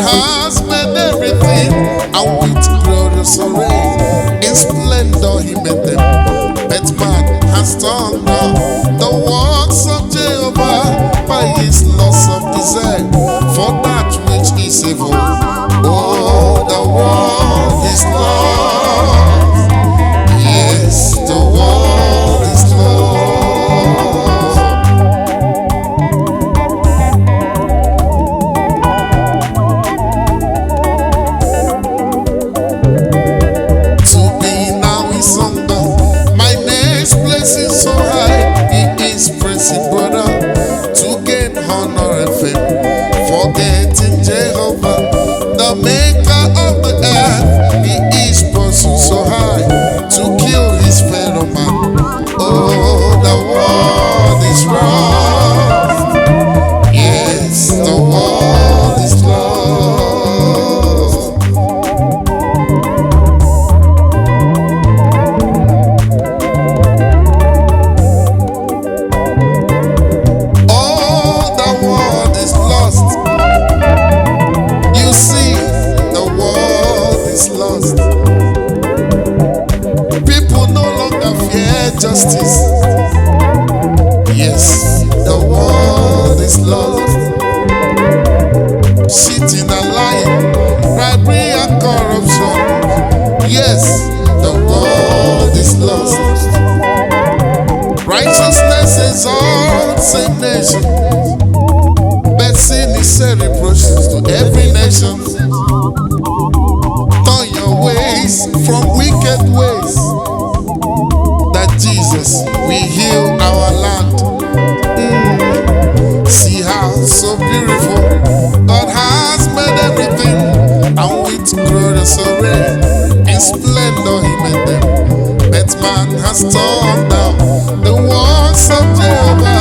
has made everything, and with glorious array, in splendor he made them. But man has torn down the works of Jehovah by his loss of desire for that which is evil. Oh, the world is lost. Yes, the world is lost. To be now is under my next place is so high. He is praising brother to gain honor and fame, forgetting Jehovah, the maker of the earth. He is pursued so high to kill his fellow man. Oh, the world is lost. Yes, the world is lost. Oh, the world is lost. You see, the world is lost. People no longer fear justice. Yes, the world is lost. Cheating and lying, bribery and corruption. Yes, the world is lost. Righteousness exalts a nation, but sin is a reproach to every nation. Turn your ways from wicked ways, that Jesus will heal our land. See how so beautiful God has made everything, and with glorious array, in splendor he made them. But man has torn down the walls of Jehovah